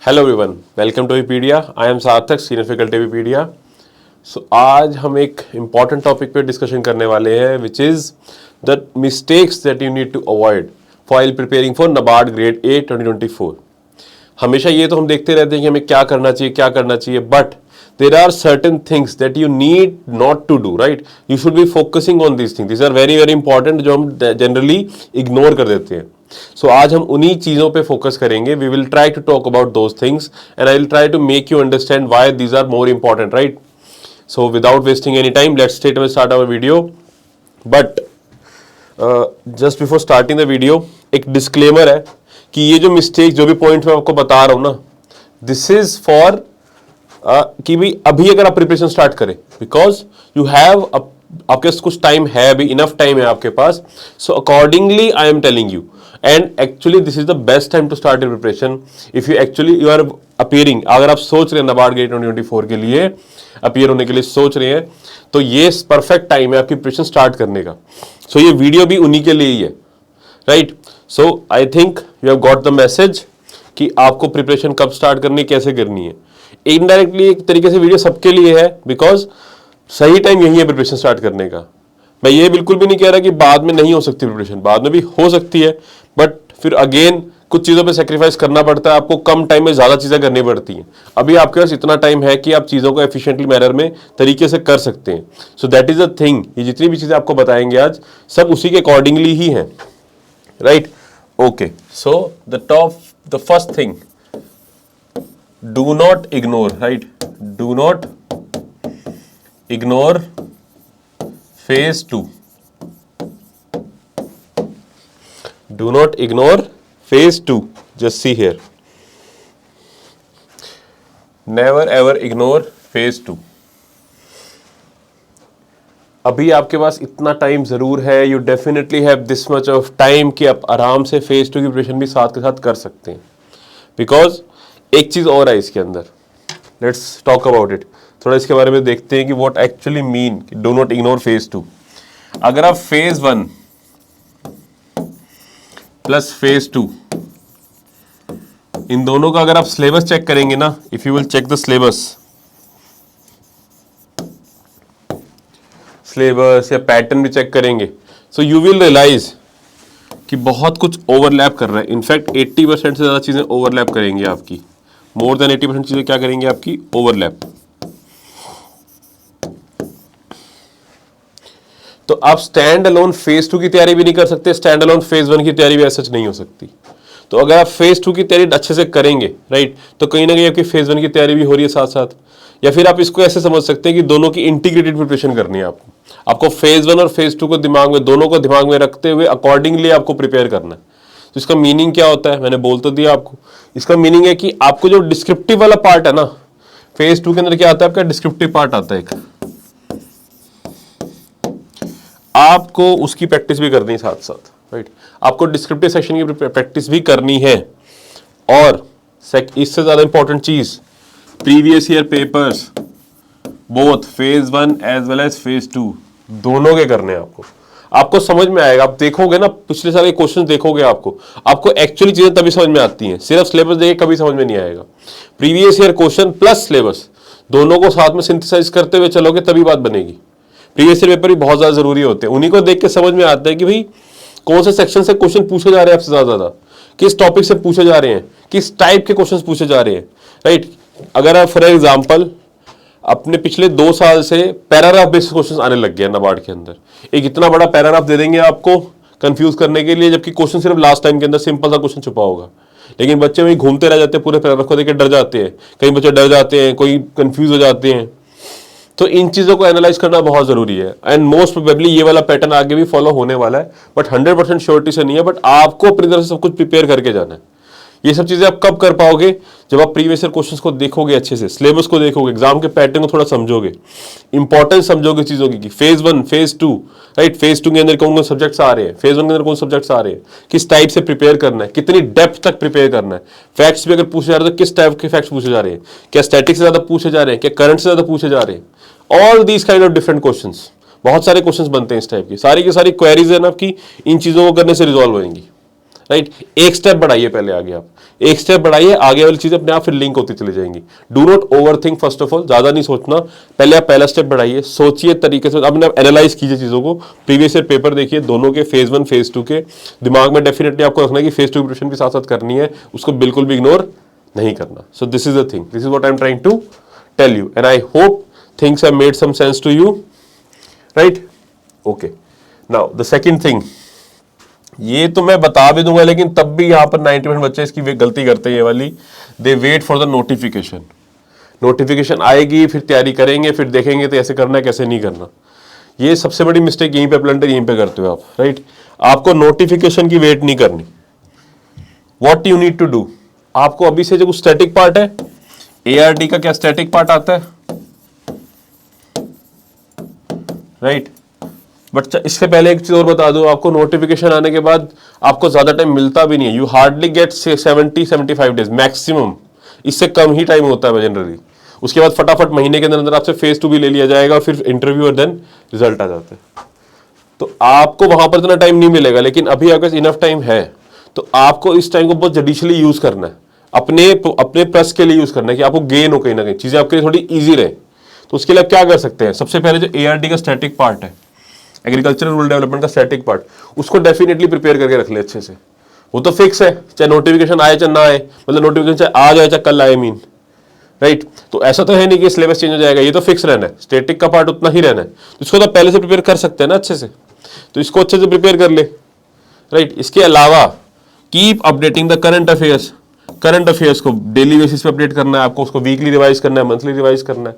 Hello everyone, welcome to Vipedia. I am Sarthak, senior faculty Vipedia. So आज हम एक important topic पे discussion करने वाले हैं, which is the mistakes that you need to avoid while preparing for NABARD grade A 2024। हमेशा ये तो हम देखते रहते हैं कि हमें क्या करना चाहिए, but there are certain things that you need not to do, right? You should be focusing on these things. These are very very important, जो हम generally ignore कर देते हैं. So आज हम उन्हीं चीज़ों पे focus करेंगे. We will try to talk about those things and I will try to make you understand why these are more important, right? So without wasting any time, let's straight away start our video. But just before starting the video, एक disclaimer है कि ये जो mistake, जो भी point मैं आपको बता रहा हूँ ना, this is for कि भी अभी अगर आप प्रिपरेशन स्टार्ट करें, बिकॉज यू हैव आपके पास कुछ टाइम है, अभी इनफ टाइम है आपके पास. So accordingly I am telling you, and actually this is the best time to start your preparation. If you actually you are appearing, अगर आप सोच रहे हैं नाबार्ड ग्रेड 2024 के लिए अपीयर होने के लिए सोच रहे हैं, तो ये परफेक्ट टाइम है आपकी प्रिपरेशन स्टार्ट करने का. सो ये वीडियो भी उन्हीं के लिए ही है, right? So I think you have got the message कि आपको प्रिपरेशन कब स्टार्ट करनी है, कैसे करनी है. इनडायरेक्टली एक तरीके से वीडियो सबके लिए है, बिकॉज सही टाइम यही है प्रिपरेशन स्टार्ट करने का. मैं ये बिल्कुल भी नहीं कह रहा कि बाद में नहीं हो सकती प्रिपरेशन, बाद में भी हो सकती है, बट फिर अगेन कुछ चीज़ों पे सेक्रीफाइस करना पड़ता है. आपको कम टाइम में ज़्यादा चीज़ें करनी पड़ती हैं. अभी आपके पास इतना टाइम है कि आप चीज़ों को एफिशिएंटली मैनर में तरीके से कर सकते हैं. So that is a thing. ये जितनी भी चीज़ें आपको बताएंगे आज, सब उसी के अकॉर्डिंगली ही हैं, right? Okay, so the first thing, do not ignore, right? Do not ignore phase 2. Do not ignore phase 2. Just see here. Never ever ignore phase 2. अभी आपके पास इतना टाइम ज़रूर है. You definitely have this much of time कि आप आराम से phase 2 की प्रिपरेशन भी साथ के साथ कर सकते हैं. Because एक चीज़ और है इसके अंदर, लेट्स टॉक अबाउट इट. थोड़ा इसके बारे में देखते हैं कि what actually mean do not ignore phase 2. अगर आप फेज 1 प्लस फेज 2 इन दोनों का अगर आप सिलेबस चेक करेंगे ना, if you will check the syllabus या पैटर्न भी चेक करेंगे, सो यू विल रियलाइज कि बहुत कुछ ओवरलैप कर रहा है. इनफैक्ट 80% से ज़्यादा चीज़ें ओवरलैप करेंगी आपकी. मोर देन 80% चीज़ें क्या करेंगे आपकी? ओवरलैप. तो आप स्टैंड अलोन फेज 2 की तैयारी भी नहीं कर सकते, स्टैंड अलोन फेज 1 की तैयारी भी ऐसा नहीं हो सकती. तो अगर आप फेज 2 की तैयारी अच्छे से करेंगे, राइट, तो कहीं ना कहीं आपकी फेज 1 की तैयारी भी हो रही है साथ साथ. या फिर आप इसको ऐसे समझ सकते हैं कि दोनों की इंटीग्रेटेड प्रिपरेशन करनी है आपको फेज 1 और फेज 2 को दोनों को दिमाग में रखते हुए अकॉर्डिंगली आपको प्रिपेयर करना है. तो इसका मीनिंग क्या होता है, मैंने बोल तो दिया आपको. इसका मीनिंग है कि आपको जो डिस्क्रिप्टिव वाला पार्ट है ना, फेज 2 के अंदर क्या आता है आपका? डिस्क्रिप्टिव पार्ट आता है एक. आपको उसकी प्रैक्टिस भी करनी है साथ साथ, राइट? आपको डिस्क्रिप्टिव सेक्शन की प्रैक्टिस भी करनी है. और इससे ज्यादा इंपॉर्टेंट चीज, previous year papers both phase 1 as well as phase 2 दोनों के करने हैं आपको समझ में आएगा. आप देखोगे ना, पिछले साल के क्वेश्चन देखोगे, आपको एक्चुअली चीजें तभी समझ में आती हैं. सिर्फ सिलेबस देख कभी समझ में नहीं आएगा. Previous year question plus syllabus दोनों को साथ में सिंथेसाइज करते हुए चलोगे तभी बात बनेगी. प्रीवियस ईयर पेपर भी बहुत ज्यादा जरूरी होते हैं. उन्हीं को देख के समझ में आता है कि भाई कौन से सेक्शन से क्वेश्चन पूछे जा रहे हैं आपसे ज्यादा, किस टॉपिक से पूछे जा रहे हैं, किस टाइप के क्वेश्चन पूछे जा रहे हैं, राइट? अगर आप फॉर एग्जाम्पल अपने पिछले 2 साल से पैराग्राफ बेस्ड क्वेश्चंस आने लग गया नाबार्ड के अंदर, एक इतना बड़ा पैराग्राफ दे देंगे आपको कंफ्यूज करने के लिए, जबकि क्वेश्चन सिर्फ लास्ट टाइम के अंदर सिंपल सा क्वेश्चन छुपा होगा. लेकिन बच्चे वहीं घूमते रह जाते हैं, पूरे पैराग्राफ को देख के डर जाते हैं. कई बच्चे डर जाते हैं, कोई कंफ्यूज हो जाते हैं. तो इन चीज़ों को एनालाइज करना बहुत ज़रूरी है. एंड मोस्ट प्रोबेबली ये वाला पैटर्न आगे भी फॉलो होने वाला है, बट 100% श्योरिटी से नहीं है. बट आपको अपनी तरफ से सब कुछ प्रिपेयर करके जाना है. ये सब चीज़ें आप कब कर पाओगे? जब आप प्रीवियस ईयर क्वेश्चंस को देखोगे, अच्छे से सिलेबस को देखोगे, एग्जाम के पैटर्न को थोड़ा समझोगे, इंपॉर्टेंस समझोगे चीज़ों की, फेज 1 फेज 2, राइट? फेज 2 के अंदर कौन कौन सब्जेक्ट्स आ रहे हैं, फेज 1 के अंदर कौन सब्जेक्ट्स आ रहे हैं, किस टाइप से प्रिपेयर करना है, कितनी डेप्थ तक प्रिपेयर करना है. फैक्ट्स भी अगर पूछे जा रहे हैं तो किस टाइप के फैक्ट्स पूछे जा रहे हैं, क्या स्टैटिक से ज़्यादा पूछे जा रहे हैं, क्या करंट से ज़्यादा पूछे जा रहे हैं. All these kind of different questions, बहुत सारे क्वेश्चंस बनते हैं इस टाइप की. सारी की सारी क्वेरीज है ना आपकी इन चीज़ों को करने से रिजॉल्व होंगी, राइट? एक स्टेप बढ़ाइए पहले आगे आप. एक स्टेप बढ़ाइए, आगे वाली चीजें अपने आप फिर लिंक होती चली जाएंगी। Do not over think, first of all ज्यादा नहीं सोचना, पहले आप पहला स्टेप बढ़ाइए, सोचिए तरीके से, अपने आप एनालाइज कीजिए चीजों को, प्रीवियस ईयर पेपर देखिए दोनों के, फेज 1 फेज 2 के, दिमाग में डेफिनेटली आपको रखना है कि फेज 2 प्रिपरेशन भी साथ साथ करनी है, उसको बिल्कुल भी इग्नोर नहीं करना। So this is the thing, this is what I am trying to tell you and I hope things have made some sense to you, right? Okay, now the second thing, ये तो मैं बता भी दूंगा, लेकिन तब भी यहां पर 90% बच्चे इसकी गलती करते हैं, ये वाली, they wait for the notification. Notification आएगी, फिर तैयारी करेंगे, फिर देखेंगे तो ऐसे करना है कैसे नहीं करना। ये सबसे बड़ी मिस्टेक यहीं पे प्लंटर यहीं पे करते हो आप, राइट? आपको नोटिफिकेशन की वेट नहीं करनी। What you need to do, आपको अभी से जो स्टैटिक पार्ट है, ARD का क्या स्टैटिक पार्ट आता है, राइट? बट इससे पहले एक चीज और बता दूं आपको, नोटिफिकेशन आने के बाद आपको ज्यादा टाइम मिलता भी नहीं है। You hardly gate 70-75 days maximum, इससे कम ही टाइम होता है जनरली। उसके बाद फटाफट महीने के अंदर आपसे फेज 2 भी ले लिया जाएगा, और फिर इंटरव्यू और देन रिजल्ट आ जाते हैं। तो आपको वहां पर इतना टाइम नहीं मिलेगा, लेकिन अभी आपके पास इनफ टाइम है, तो आपको इस टाइम को बहुत जडिशली यूज करना है, अपने प्लस के लिए यूज करना है, कि आपको गेन हो कहीं ना कहीं, चीजें आपके लिए थोड़ी ईजी रहे। तो उसके लिए आप क्या कर सकते हैं, सबसे पहले जो ARD का स्टैटिक पार्ट है, एग्रीकल्चरल रूरल डेवलपमेंट का स्टैटिक पार्ट, उसको डेफिनेटली प्रिपेयर करके रख ले अच्छे से। वो तो फिक्स है, चाहे नोटिफिकेशन आए चाहे ना आए, मतलब नोटिफिकेशन चाहे आ जाए चाहे कल आए, मीन, राइट? तो ऐसा तो है नहीं कि सिलेबस चेंज हो जाएगा, ये तो फिक्स रहना है, स्टैटिक का पार्ट उतना ही रहना है। तो इसको तो पहले से प्रिपेयर कर सकते हैं ना अच्छे से, तो इसको अच्छे से प्रिपेयर कर ले, राइट? इसके अलावा keep updating the current affairs. Current affairs को डेली बेसिस पे अपडेट करना है आपको, उसको वीकली रिवाइज करना है, मंथली रिवाइज करना है,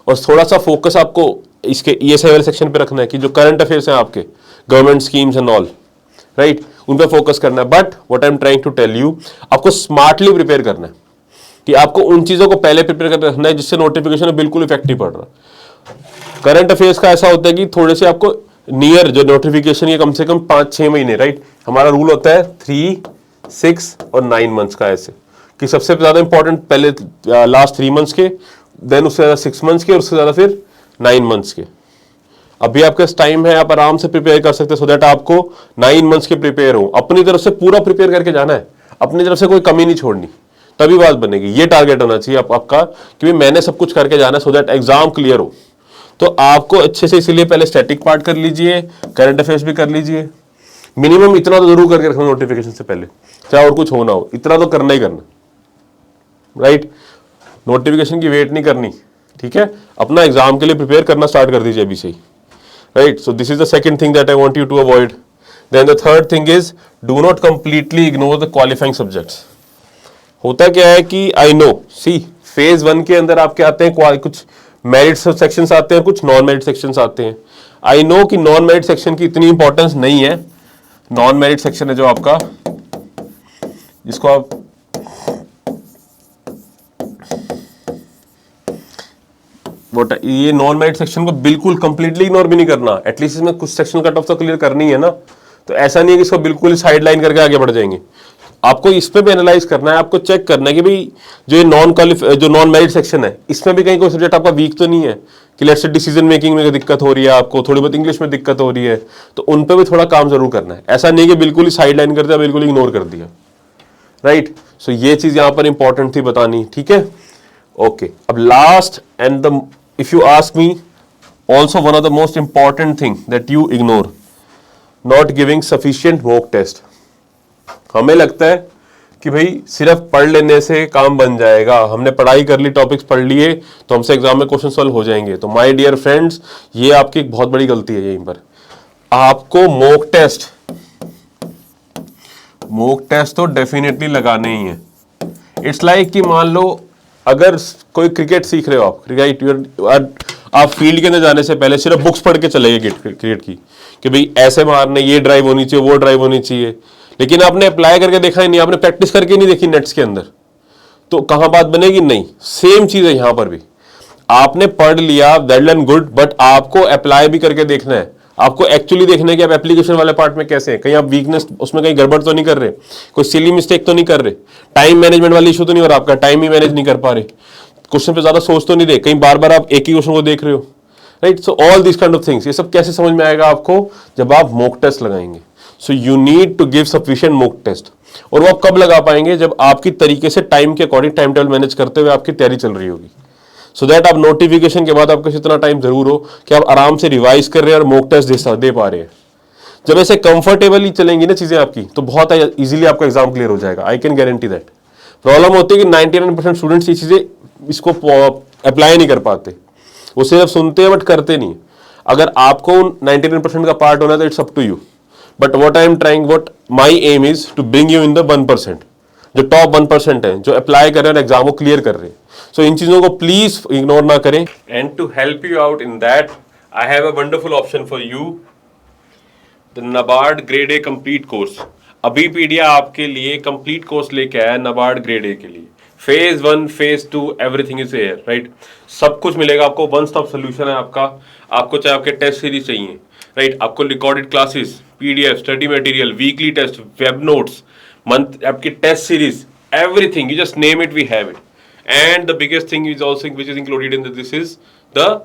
और थोड़ा सा फोकस आपको इसके ESI वाले सेक्शन पे रखना है, कि जो करंट अफेयर्स हैं आपके, government schemes and all, right, उन पे फोकस करना है। But what I am trying to tell you, आपको स्मार्टली प्रिपेयर करना है, कि आपको उन चीजों को पहले प्रिपेयर करके रखना है जिससे नोटिफिकेशन में बिल्कुल इफेक्टिव पड़ रहा है। करंट अफेयर्स का ऐसा होता है कि थोड़े से आपको नियर जो नोटिफिकेशन ये कम से कम 5-6 महीने, राइट? हमारा रूल होता है 3, 6 और 9 मंथ्स का, ऐसे कि सबसे ज्यादा इंपॉर्टेंट पहले लास्ट 3 मंथ्स के, देन उससे ज्यादा 6 मंथ्स के, और उससे ज्यादा फिर 9 मंथ्स के। अभी आपके पास टाइम है, आप आराम से प्रिपेयर कर सकते हैं, सो दैट आपको 9 मंथ्स के प्रिपेयर हो। अपनी तरफ से पूरा प्रिपेयर करके जाना है, अपनी तरफ से कोई कमी नहीं छोड़नी, तभी बात बनेगी। ये टारगेट होना चाहिए आपका, कि मैंने सब कुछ करके जाना है, सो दैट एग्जाम क्लियर हो। तो आपको अच्छे से इसीलिए पहले स्टैटिक पार्ट कर लीजिए, करंट अफेयर्स भी कर लीजिए, मिनिमम इतना तो जरूर करके रखना नोटिफिकेशन से पहले, चाहे और कुछ होना हो, इतना तो करना ही करना, राइट? नोटिफिकेशन की वेट नहीं करनी, ठीक है? अपना एग्जाम के लिए प्रिपेयर करना स्टार्ट कर दीजिए अभी से ही, right? So this is the second thing that I want you to avoid. Then the third thing is, do not completely ignore the qualifying subjects. होता क्या है कि आई नो, सी फेज 1 के अंदर आपके आते हैं कुछ मेरिट सेक्शंस आते हैं, कुछ नॉन मेरिट सेक्शंस आते हैं। आई नो कि नॉन मेरिट सेक्शन की इतनी इंपॉर्टेंस नहीं है। नॉन मेरिट सेक्शन है जो आपका, जिसको आप ये नॉन मेरिट सेक्शन को बिल्कुल कंप्लीटली इग्नोर भी नहीं करना, एटलीस्ट इसमें कुछ सेक्शन कट ऑफ तो क्लियर करनी है ना। तो ऐसा नहीं है कि इसको बिल्कुल साइड लाइन करके आगे बढ़ जाएंगे, आपको इस पे भी एनालाइज करना है, आपको चेक करना है कि भाई जो नॉन मेरिट सेक्शन है, इसमें भी कहीं कोई सब्जेक्ट आपका वीक तो नहीं है, कि लेट्स से डिसीजन मेकिंग में दिक्कत हो रही है आपको, थोड़ी बहुत इंग्लिश में दिक्कत हो रही है, तो उन पे भी थोड़ा काम जरूर करना है। ऐसा नहीं कि बिल्कुल ही साइड लाइन कर दिया, बिल्कुल इग्नोर कर दिया, राइट? सो ये चीज यहां पर इंपॉर्टेंट थी बतानी, ठीक है? ओके, अब last and the, if you ask me, also one of the most important thing that you ignore, not giving sufficient mock test. हमें लगता है कि भाई सिर्फ पढ़ लेने से काम बन जाएगा, हमने पढ़ाई कर ली, टॉपिक्स पढ़ लिए, तो हमसे एग्जाम में क्वेश्चन सॉल्व हो जाएंगे। तो माय डियर फ्रेंड्स, ये आपकी एक बहुत बड़ी गलती है। यहीं पर आपको मॉक टेस्ट तो डेफिनेटली लगाने ही है। इट्स लाइक कि मान लो अगर कोई क्रिकेट सीख रहे हो आप, राइट, आप फील्ड के अंदर जाने से पहले सिर्फ बुक्स पढ़ के चले गए क्रिकेट की, कि भाई ऐसे मारने, ये ड्राइव होनी चाहिए, वो ड्राइव होनी चाहिए, लेकिन आपने अप्लाई करके देखा ही नहीं, आपने प्रैक्टिस करके नहीं देखी नेट्स के अंदर, तो कहां बात बनेगी? नहीं। सेम चीज है यहां पर भी, आपने पढ़ लिया, वेल एंड गुड, बट आपको अप्लाई भी करके देखना है, आपको एक्चुअली देखना है कि आप एप्लीकेशन वाले पार्ट में कैसे हैं, कहीं आप वीकनेस उसमें कहीं गड़बड़ तो नहीं कर रहे, कोई सिली मिस्टेक तो नहीं कर रहे, टाइम मैनेजमेंट वाली इशू तो नहीं हो रहा, आपका टाइम ही मैनेज नहीं कर पा रहे, क्वेश्चन पे ज्यादा सोच तो नहीं रहे, कहीं बार बार आप एक ही क्वेश्चन को देख रहे हो, right? So all this kind of things, ये सब कैसे समझ में आएगा आपको? जब आप मॉक टेस्ट लगाएंगे। So you need to give sufficient mock test. और वो आप कब लगा पाएंगे, जब आपकी तरीके से टाइम के अकॉर्डिंग टाइम टेबल मैनेज करते हुए आपकी तैयारी चल रही होगी, सो दैट आप नोटिफिकेशन के बाद आपके इतना टाइम जरूर हो कि आप आराम से रिवाइज कर रहे हैं और मॉक टेस्ट दे पा रहे हैं। जब ऐसे कंफर्टेबली चलेंगी ना चीजें आपकी, तो बहुत इजीली आपका एग्जाम क्लियर हो जाएगा। I can guarantee that. Problem होती है कि 99% स्टूडेंट्स ये चीजें इसको अप्लाई नहीं कर पाते, वो सिर्फ सुनते हैं बट करते नहीं। अगर आपको 99% का पार्ट होना है तो it's up to you, but what I am trying, what my aim is to bring you in the 1%, जो टॉप 1% है, जो अप्लाई कर रहे हैं और एग्जाम को क्लियर कर रहे हैं। सो इन चीजों को प्लीज इग्नोर ना करें। And to help you out in that, I have a wonderful option for you, the NABARD grade A complete course. अभी पीडिया आपके लिए कंप्लीट कोर्स लेके आया है नाबार्ड ग्रेड ए के लिए। Phase 1, phase 2, everything is here, right. सब कुछ मिलेगा आपको, वन स्टॉप सोल्यूशन है आपका। आपको चाहे आपके टेस्ट सीरीज चाहिए, राइट, आपको recorded classes, PDF, study material, weekly test, web notes, month आपकी test series, everything, you just name it, we have it. And the biggest thing is also which is included in this is the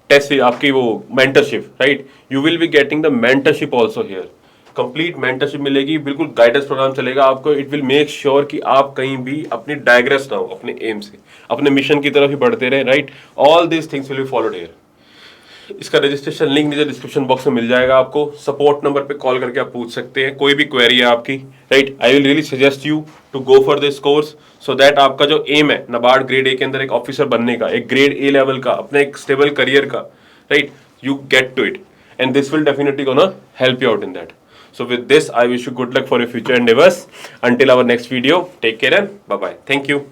test, आपकी वो mentorship, right. You will be getting the mentorship also here, complete mentorship मिलेगी, बिल्कुल guidance programme चलेगा आपको। It will make sure कि आप कहीं भी अपनी डायग्रेस ना हो, अपने एम से, अपने मिशन की तरफ ही बढ़ते रहे, right. All this things will be followed here. इसका रजिस्ट्रेशन लिंक नीचे डिस्क्रिप्शन बॉक्स में मिल जाएगा आपको। सपोर्ट नंबर पे कॉल करके आप पूछ सकते हैं, कोई भी क्वेरी है आपकी, right. I will really suggest you to go for this course, so that आपका जो एम है नाबार्ड ग्रेड ए के अंदर एक ऑफिसर बनने का, एक ग्रेड ए लेवल का, अपने एक स्टेबल करियर का, right, you get to it, and this will definitely gonna help you out in that. So with this, I wish you good luck for your future endeavors. Until our next video, take care and bye-bye. Thank you.